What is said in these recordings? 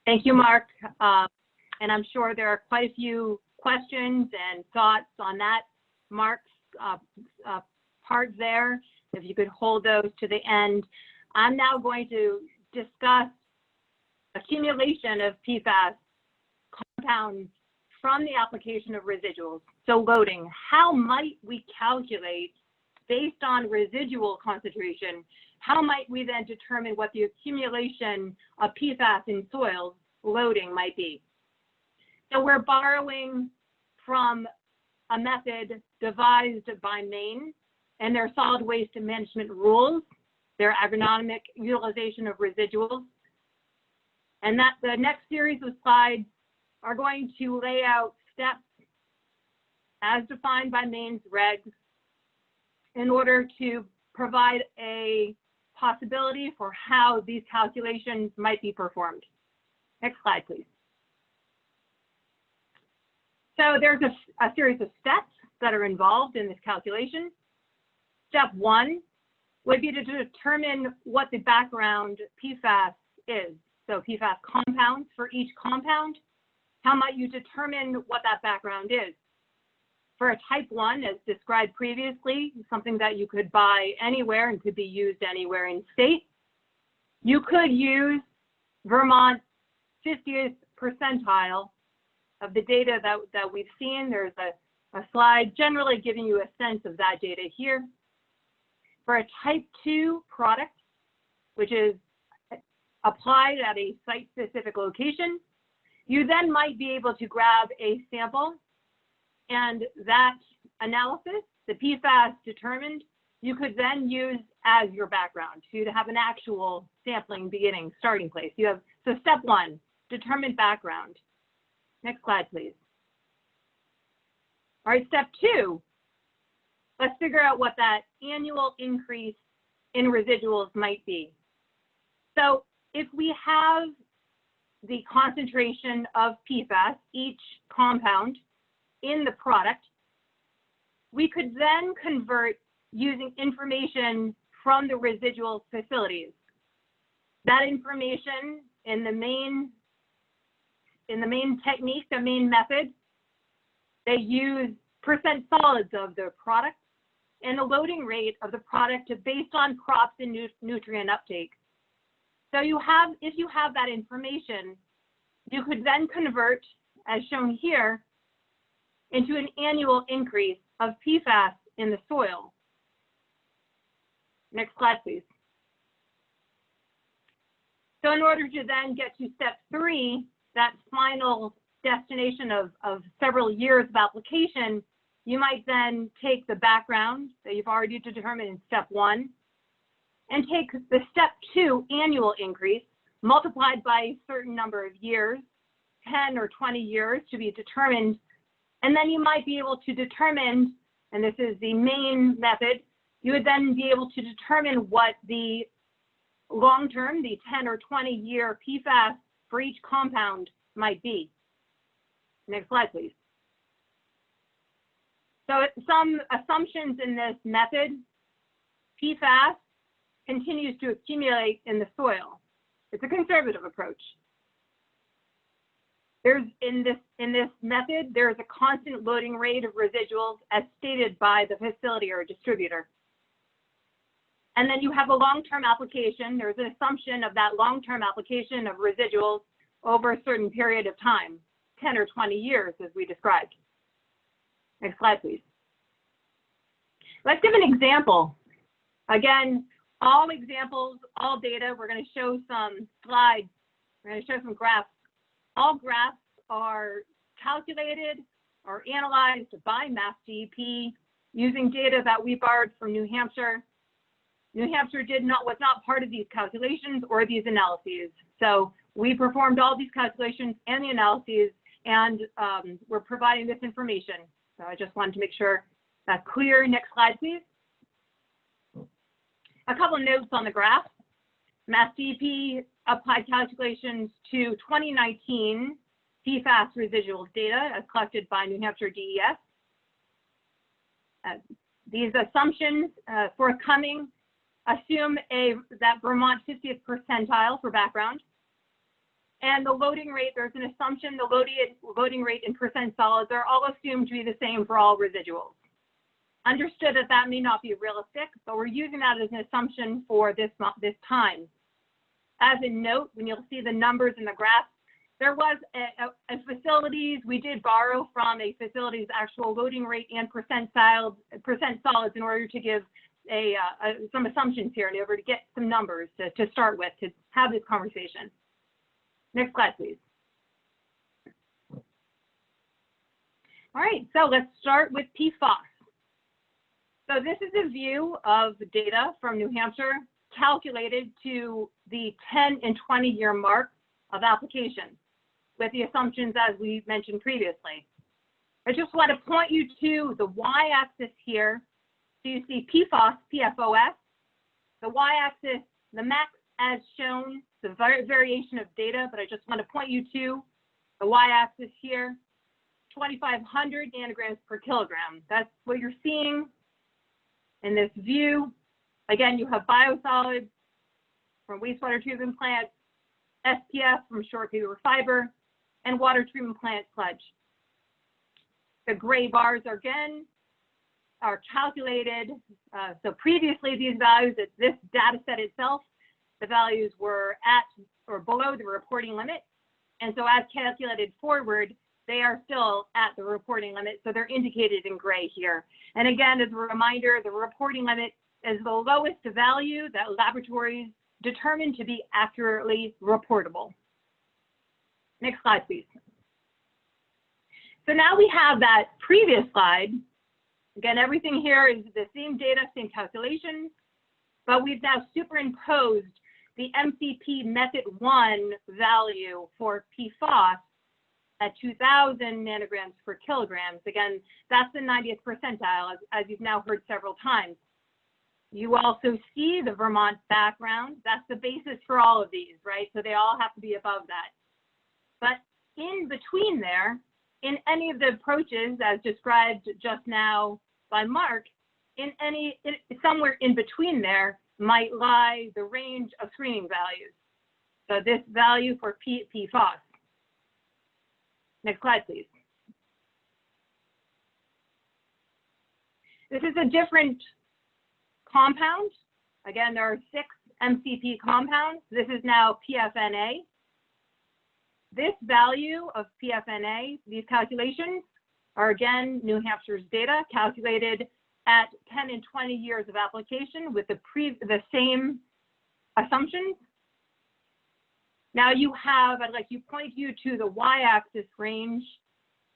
Thank you, Mark. And I'm sure there are quite a few questions and thoughts on that Mark's part there. If you could hold those to the end. I'm now going to discuss accumulation of PFAS compounds from the application of residuals. So loading, how might we calculate based on residual concentration, how might we then determine what the accumulation of PFAS in soils loading might be? So we're borrowing from a method devised by Maine and their solid waste management rules, their agronomic utilization of residuals. And that the next series of slides are going to lay out steps as defined by Maine's regs in order to provide a possibility for how these calculations might be performed. Next slide, please. So there's a series of steps that are involved in this calculation. Step one would be to determine what the background PFAS is. So PFAS compounds for each compound. How might you determine what that background is? For a type 1, as described previously, something that you could buy anywhere and could be used anywhere in state, you could use Vermont's 50th percentile of the data that we've seen. There's a slide generally giving you a sense of that data here. For a type 2 product, which is applied at a site-specific location, you then might be able to grab a sample, and that analysis, the PFAS determined, you could then use as your background to have an actual sampling beginning, starting place. You have, so step one, determine background. Next slide, please. All right, step two, let's figure out what that annual increase in residuals might be. So if we have the concentration of PFAS, each compound in the product, we could then convert using information from the residual facilities. That information in the main technique, the main method, they use percent solids of the product and the loading rate of the product based on crops and nutrient uptake. So if you have that information, you could then convert, as shown here, into an annual increase of PFAS in the soil. Next slide, please. So in order to then get to step three, that final destination of several years of application, you might then take the background that you've already determined in step one and take the step two annual increase multiplied by a certain number of years, 10 or 20 years to be determined. And then you might be able to determine, and this is the main method, you would then be able to determine what the long-term, the 10 or 20 year PFAS for each compound might be. Next slide, please. So some assumptions in this method, PFAS continues to accumulate in the soil. It's a conservative approach. There's in this method, there is a constant loading rate of residuals as stated by the facility or distributor. And then you have a long-term application. There's an assumption of that long-term application of residuals over a certain period of time, 10 or 20 years, as we described. Next slide, please. Let's give an example. Again, all examples, all data, we're going to show some slides. We're going to show some graphs. All graphs are calculated or analyzed by MassDEP using data that we borrowed from New Hampshire. New Hampshire was not part of these calculations or these analyses. So we performed all these calculations and the analyses, and we're providing this information. So I just wanted to make sure that's clear. Next slide, please. A couple of notes on the graph. MassDEP applied calculations to 2019 PFAS residuals data as collected by New Hampshire DES. These assumptions forthcoming assume that Vermont 50th percentile for background. And the loading rate, there's an assumption the loading rate in percent solids are all assumed to be the same for all residuals. Understood that that may not be realistic, but we're using that as an assumption for this time. As a note, when you'll see the numbers in the graph, there was a facilities, we did borrow from a facility's actual loading rate and percent solids in order to give some assumptions here in order to get some numbers to start with, to have this conversation. Next slide, please. All right, so let's start with PFAS. So this is a view of data from New Hampshire calculated to the 10 and 20 year mark of application with the assumptions as we mentioned previously. I just want to point you to the y-axis here. So you see PFAS, PFOS, the y-axis, the max as shown, the variation of data, but I just want to point you to the y-axis here, 2,500 nanograms per kilogram. That's what you're seeing in this view. Again, you have biosolids from wastewater treatment plants, SPF from short paper fiber, and water treatment plant sludge. The gray bars again are calculated. So previously these values, at this data set itself, the values were at or below the reporting limit. And so as calculated forward, they are still at the reporting limit. So they're indicated in gray here. And again, as a reminder, the reporting limit is the lowest value that laboratories determine to be accurately reportable. Next slide, please. So now we have that previous slide. Again, everything here is the same data, same calculations, but we've now superimposed the MCP method 1 value for PFAS at 2,000 nanograms per kilograms. Again, that's the 90th percentile, as you've now heard several times. You also see the Vermont background. That's the basis for all of these, right? So they all have to be above that. But in between there, in any of the approaches as described just now by Mark, somewhere in between there might lie the range of screening values. So this value for PFAS. Next slide, please. This is a different compound. Again, there are 6 MCP compounds. This is now PFNA. This value of PFNA, these calculations are again New Hampshire's data calculated at 10 and 20 years of application with the same assumptions. Now you have, I'd like to point you to the y-axis range.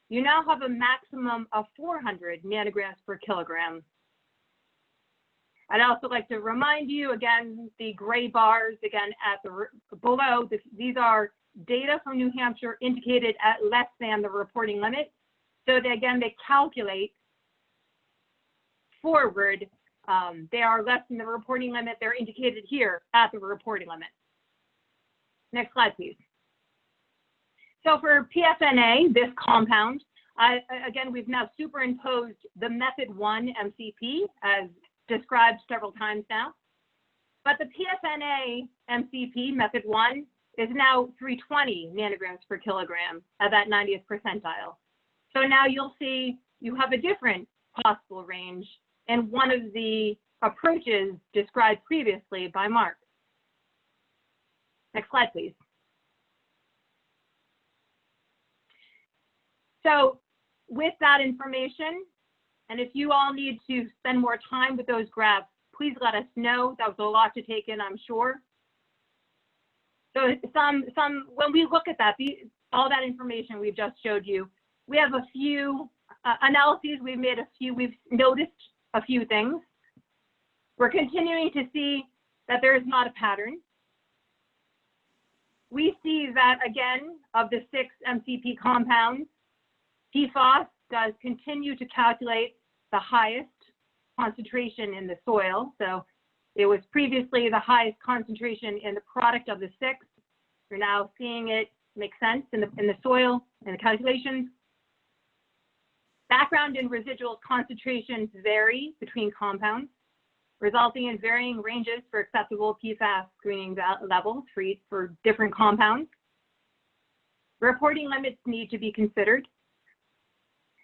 You now have a maximum of 400 nanograms per kilogram. I'd also like to remind you, again, the gray bars, again, at the below, these are data from New Hampshire indicated at less than the reporting limit. So they, again, they calculate forward. They are less than the reporting limit. They're indicated here at the reporting limit. Next slide, please. So for PFNA, this compound, again, we've now superimposed the method 1 MCP as described several times now. But the PFNA MCP method 1 is now 320 nanograms per kilogram at that 90th percentile. So now you'll see you have a different possible range in one of the approaches described previously by Mark. Next slide, please. So with that information, and if you all need to spend more time with those graphs, please let us know. That was a lot to take in, I'm sure. So when we look at that, all that information we've just showed you, we have a few analyses. We've noticed a few things. We're continuing to see that there is not a pattern. We see that, again, of the 6 MCP compounds, PFAS does continue to calculate the highest concentration in the soil. So it was previously the highest concentration in the product of the 6. We're now seeing it make sense in the soil and the calculations. Background and residual concentrations vary between compounds, resulting in varying ranges for acceptable PFAS screening levels for different compounds. Reporting limits need to be considered,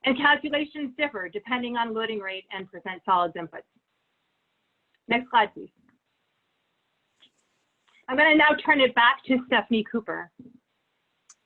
and calculations differ depending on loading rate and percent solids inputs. Next slide, please. I'm going to now turn it back to Stephanie Cooper.